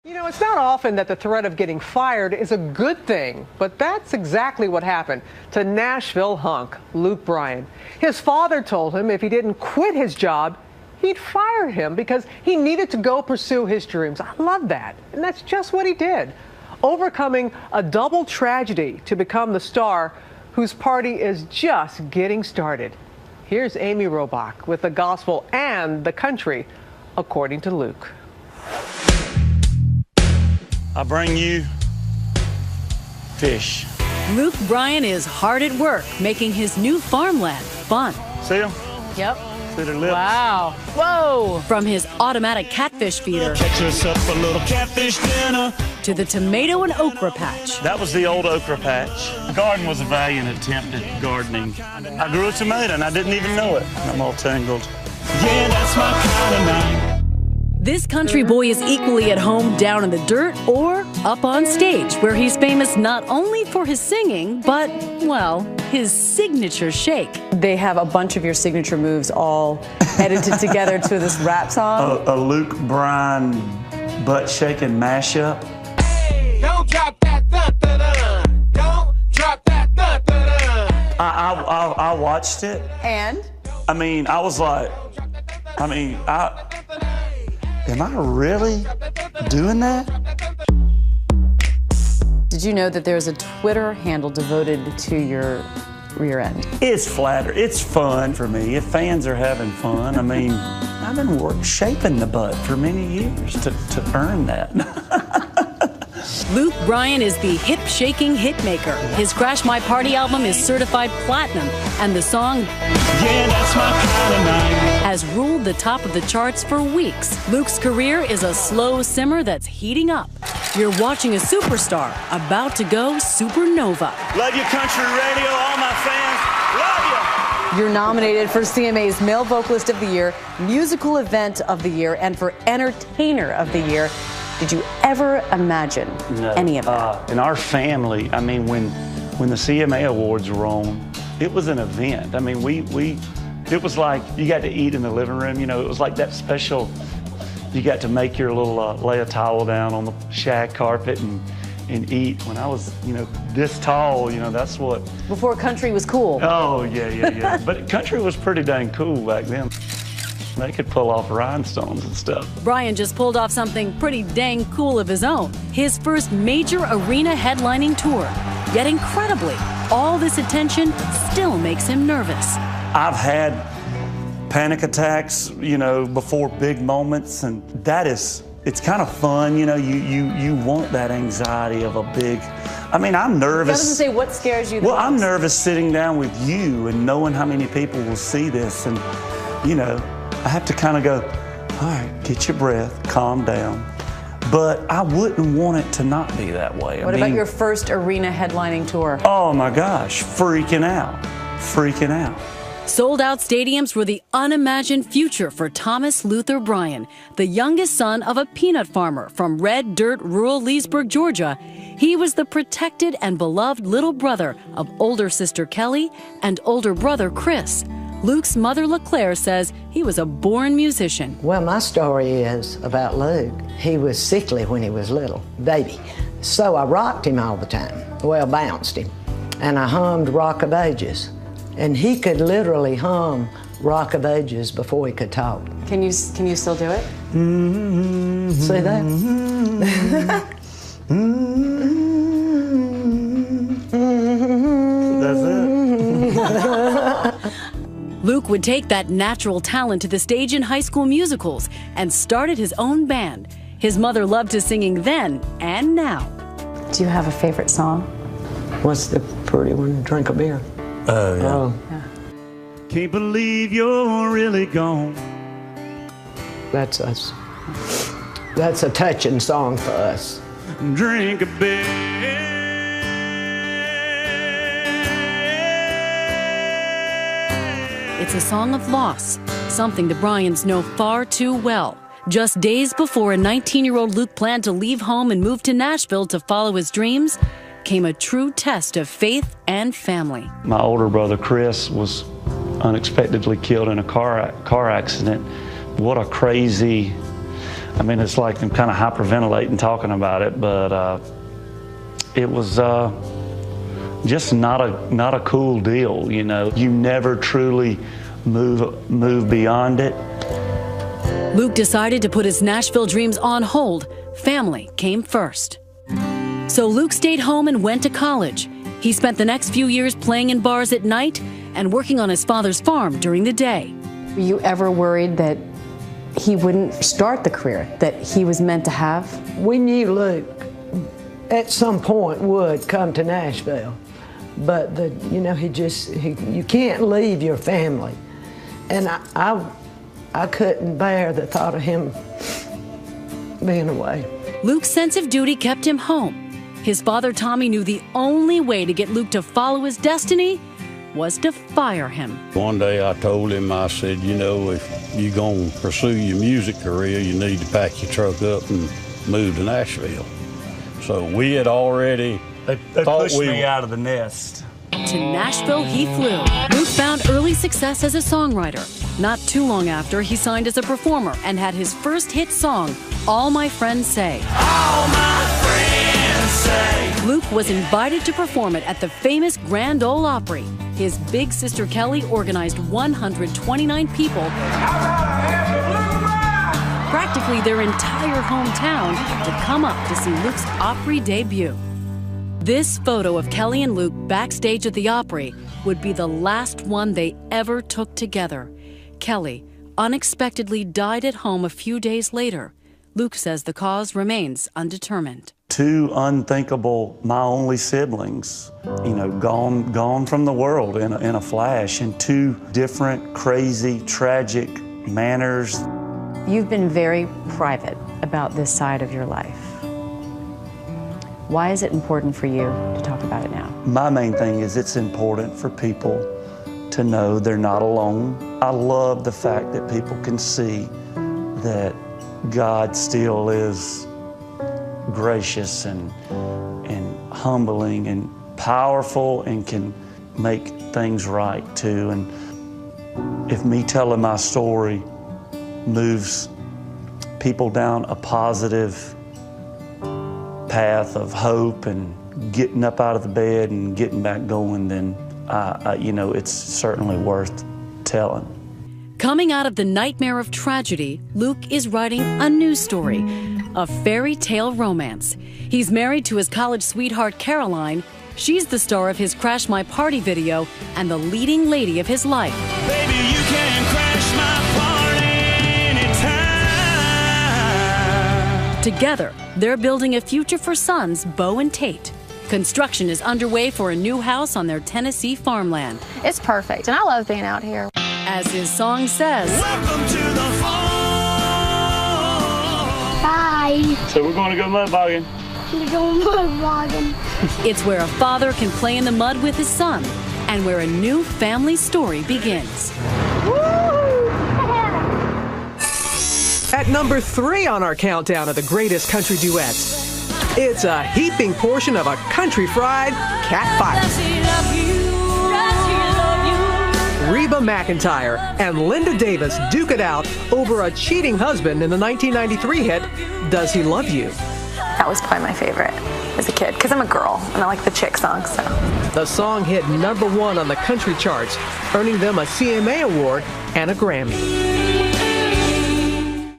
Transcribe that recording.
You know, it's not often that the threat of getting fired is a good thing, but that's exactly what happened to Nashville hunk Luke Bryan. His father told him if he didn't quit his job, he'd fire him because he needed to go pursue his dreams. I love that. And that's just what he did, overcoming a double tragedy to become the star whose party is just getting started. Here's Amy Robach with the gospel and the country, according to Luke. I bring you fish. Luke Bryan is hard at work making his new farmland fun. See them? Yep. See their lips? Wow. Whoa. From his automatic catfish feeder Catch us up a little catfish dinner. to the tomato and okra patch. That was the old okra patch. The garden was a valiant attempt at gardening. I grew a tomato and I didn't even know it. I'm all tangled. Yeah, that's my kind of night. This country boy is equally at home down in the dirt or up on stage, where he's famous not only for his singing, but, well, his signature shake. They have a bunch of your signature moves all edited together to this rap song. A Luke Bryan butt-shaking mashup. Hey, don't drop that dun-dun-dun. Don't drop that dun-dun-dun. I watched it. And? I mean, I was like, am I really doing that? Did you know that there's a Twitter handle devoted to your rear end? It's flattering. It's fun for me. If fans are having fun, I mean, I've been shaping the butt for many years to earn that. Luke Bryan is the hip-shaking hitmaker. His Crash My Party album is certified platinum, and the song Yeah, that's my kind of night. has ruled the top of the charts for weeks. Luke's career is a slow simmer that's heating up. You're watching a superstar about to go supernova. Love you, country radio, all my fans. Love you. You're nominated for CMA's Male Vocalist of the Year, Musical Event of the Year, and for Entertainer of the Year. Did you ever imagine any of that? In our family, I mean, when the CMA Awards were on, it was an event. I mean, it was like you got to eat in the living room. You know, it was like that special. You got to make your little lay a towel down on the shag carpet and eat. When I was, this tall, that's what. Before country was cool. Oh yeah. But country was pretty dang cool back then. They could pull off rhinestones and stuff. Bryan just pulled off something pretty dang cool of his own. His first major arena headlining tour. Yet incredibly, all this attention still makes him nervous. I've had panic attacks, before big moments, and it's kind of fun, you want that anxiety of a big, I'm nervous. That doesn't say what scares you the Well, most. I'm nervous sitting down with you and knowing how many people will see this, and, I have to kind of go, all right, get your breath, calm down. But I wouldn't want it to not be that way. What about your first arena headlining tour? Oh my gosh, freaking out. Sold-out stadiums were the unimagined future for Thomas Luther Bryan, the youngest son of a peanut farmer from red dirt rural Leesburg, Georgia. He was the protected and beloved little brother of older sister Kelly and older brother Chris. Luke's mother, LeClaire, says he was a born musician. Well, my story is about Luke. He was sickly when he was little, baby. So I rocked him all the time. Well, bounced him. And I hummed Rock of Ages. And he could literally hum Rock of Ages before he could talk. Can you still do it? See that? That's it. Luke would take that natural talent to the stage in High School Musicals and started his own band. His mother loved his singing then and now. Do you have a favorite song? What's the pretty one? Drink a beer. Oh, yeah. Oh, Yeah. Can't believe you're really gone. that's us. That's a touching song for us. Drink a beer. It's a song of loss, something the Bryans know far too well. Just days before a 19-year-old Luke planned to leave home and move to Nashville to follow his dreams, came a true test of faith and family. My older brother Chris was unexpectedly killed in a car accident. What a crazy I mean, it's like I'm kind of hyperventilating talking about it, but it was just not a cool deal, you know. You never truly move beyond it. Luke decided to put his Nashville dreams on hold. Family came first. So Luke stayed home and went to college. He spent the next few years playing in bars at night and working on his father's farm during the day. Were you ever worried that he wouldn't start the career that he was meant to have? We knew Luke at some point would come to Nashville, but you know, you can't leave your family. And I couldn't bear the thought of him being away. Luke's sense of duty kept him home. His father, Tommy, knew the only way to get Luke to follow his destiny was to fire him. One day I told him, I said, you know, if you're going to pursue your music career, you need to pack your truck up and move to Nashville. So we had already They pushed me out of the nest. To Nashville he flew. Luke found early success as a songwriter. Not too long after, he signed as a performer and had his first hit song, All My Friends Say. All my friends say. Luke was invited to perform it at the famous Grand Ole Opry. His big sister Kelly organized 129 people, practically their entire hometown, to come up to see Luke's Opry debut. This photo of Kelly and Luke backstage at the Opry would be the last one they ever took together. Kelly unexpectedly died at home a few days later. Luke says the cause remains undetermined. Two unthinkable, my only siblings, you know, gone from the world in a flash, in two different, crazy, tragic manners. You've been very private about this side of your life. Why is it important for you to talk about it now? My main thing is it's important for people to know they're not alone. I love the fact that people can see that God still is gracious and humbling and powerful and can make things right too. And if me telling my story moves people down a positive path of hope and getting up out of the bed and getting back going, then you know, it's certainly worth telling. Coming out of the nightmare of tragedy, Luke is writing a new story, a fairy tale romance. He's married to his college sweetheart, Caroline. She's the star of his Crash My Party video and the leading lady of his life. Baby, you can crash my party anytime. Together, they're building a future for sons, Bo and Tate. Construction is underway for a new house on their Tennessee farmland. It's perfect, and I love being out here. As his song says, Welcome to the farm. Bye. So we're going to go mud bogging. We're going mud bogging. it's where a father can play in the mud with his son and where a new family story begins. At number 3 on our countdown of the greatest country duets, it's a heaping portion of a country fried cat fight. Reba McEntire and Linda Davis duke it out over a cheating husband in the 1993 hit, Does He Love You? That was probably my favorite as a kid, because I'm a girl and I like the chick songs. So. The song hit number 1 on the country charts, earning them a CMA award and a Grammy.